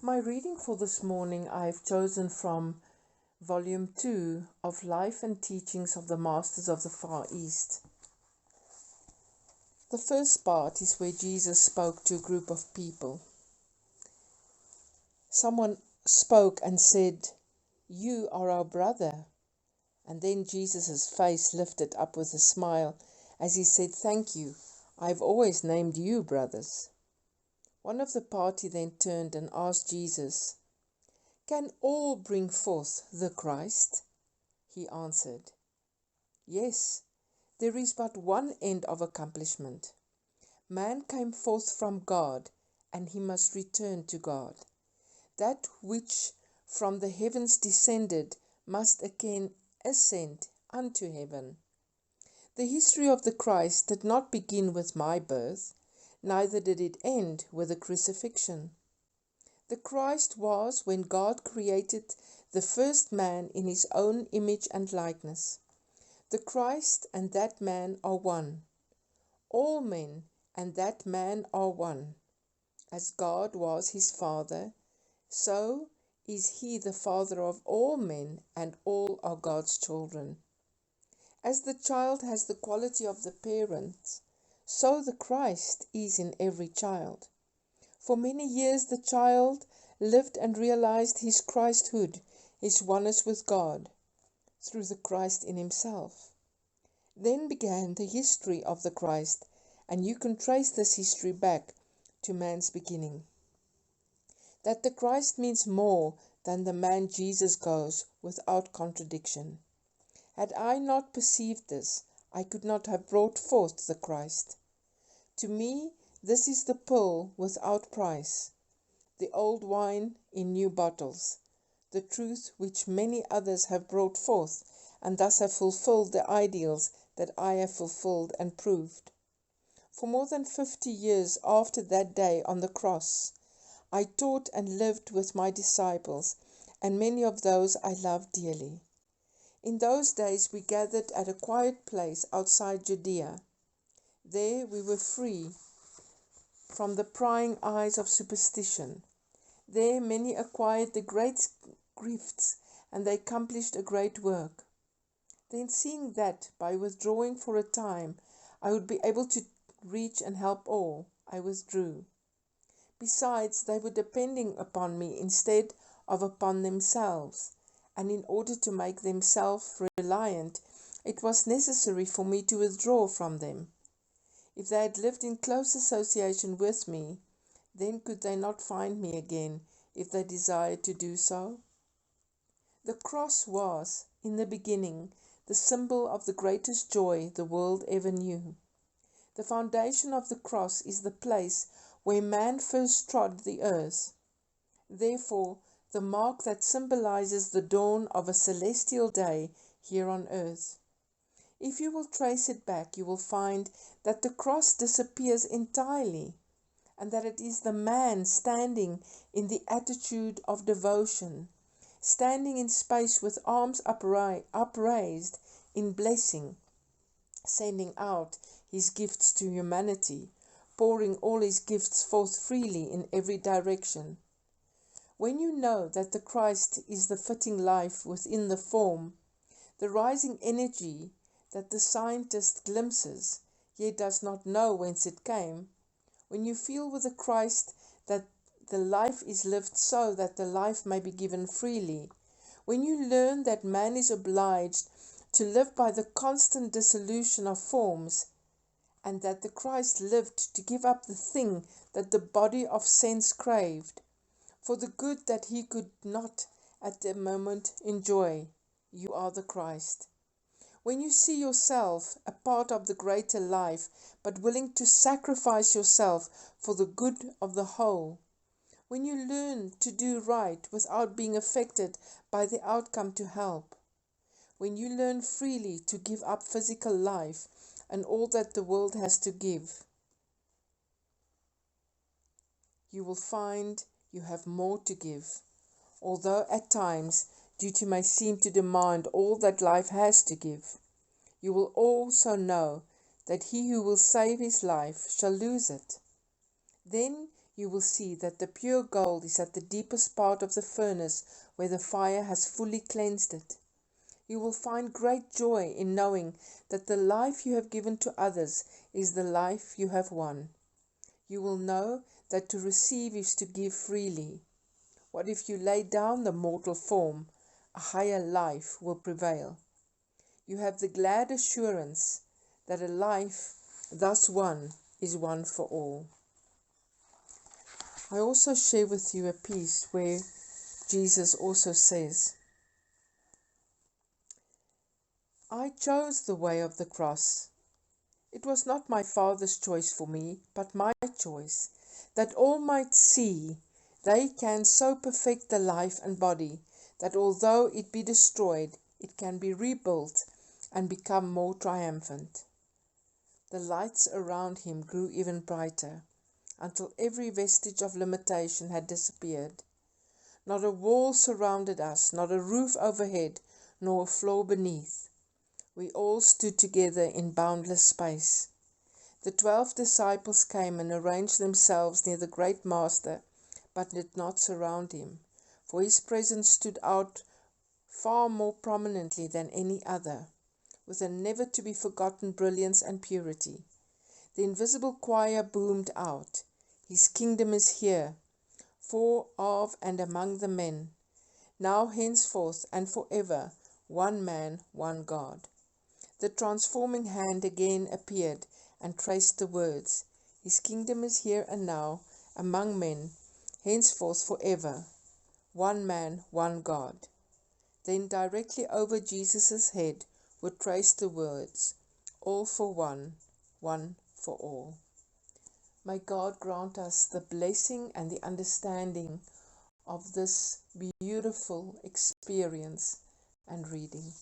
My reading for this morning I've chosen from Volume 2 of Life and Teachings of the Masters of the Far East. The first part is where Jesus spoke to a group of people. Someone spoke and said, "You are our brother." And then Jesus' face lifted up with a smile as he said, "Thank you. I've always named you brothers." One of the party then turned and asked Jesus, "Can all bring forth the Christ?" He answered, "Yes, there is but one end of accomplishment. Man came forth from God, and he must return to God. That which from the heavens descended must again ascend unto heaven. The history of the Christ did not begin with my birth, neither did it end with the crucifixion. The Christ was when God created the first man in his own image and likeness. The Christ and that man are one. All men and that man are one. As God was his Father, so is he the Father of all men, and all are God's children. As the child has the quality of the parents, so the Christ is in every child. For many years the child lived and realized his Christhood, his oneness with God, through the Christ in himself. Then began the history of the Christ, and you can trace this history back to man's beginning. That the Christ means more than the man Jesus goes without contradiction. Had I not perceived this, I could not have brought forth the Christ. To me, this is the pearl without price, the old wine in new bottles, the truth which many others have brought forth, and thus have fulfilled the ideals that I have fulfilled and proved. For more than 50 years after that day on the cross, I taught and lived with my disciples, and many of those I loved dearly. In those days we gathered at a quiet place outside Judea. There we were free from the prying eyes of superstition. There many acquired the great gifts, and they accomplished a great work. Then, seeing that by withdrawing for a time I would be able to reach and help all, I withdrew. Besides, they were depending upon me instead of upon themselves, and in order to make them self-reliant, it was necessary for me to withdraw from them. If they had lived in close association with me, then could they not find me again if they desired to do so? The cross was, in the beginning, the symbol of the greatest joy the world ever knew. The foundation of the cross is the place where man first trod the earth. Therefore, the mark that symbolizes the dawn of a celestial day here on earth. If you will trace it back, you will find that the cross disappears entirely, and that it is the man standing in the attitude of devotion, standing in space with arms upraised in blessing, sending out his gifts to humanity, pouring all his gifts forth freely in every direction. When you know that the Christ is the fitting life within the form, the rising energy that the scientist glimpses, yet does not know whence it came, when you feel with the Christ that the life is lived so that the life may be given freely, when you learn that man is obliged to live by the constant dissolution of forms, and that the Christ lived to give up the thing that the body of sense craved, for the good that he could not at the moment enjoy, you are the Christ. When you see yourself a part of the greater life, but willing to sacrifice yourself for the good of the whole, when you learn to do right without being affected by the outcome to help, when you learn freely to give up physical life and all that the world has to give, you will find you have more to give, although at times duty may seem to demand all that life has to give. You will also know that he who will save his life shall lose it. Then you will see that the pure gold is at the deepest part of the furnace where the fire has fully cleansed it. You will find great joy in knowing that the life you have given to others is the life you have won. You will know that to receive is to give freely. What if you lay down the mortal form? A higher life will prevail. You have the glad assurance that a life thus won is one for all. I also share with you a piece where Jesus also says, I chose the way of the cross. It was not my Father's choice for me, but my choice, that all might see they can so perfect the life and body that although it be destroyed, it can be rebuilt and become more triumphant. The lights around him grew even brighter, until every vestige of limitation had disappeared. Not a wall surrounded us, not a roof overhead, nor a floor beneath. We all stood together in boundless space. The 12 disciples came and arranged themselves near the great Master, but did not surround him, for his presence stood out far more prominently than any other, with a never-to-be-forgotten brilliance and purity. The invisible choir boomed out, His kingdom is here, for of and among the men, now henceforth and forever, one man, one God. The transforming hand again appeared and traced the words, His kingdom is here and now, among men, henceforth forever, one man, one God. Then directly over Jesus' head were traced the words, all for one, one for all. May God grant us the blessing and the understanding of this beautiful experience and reading.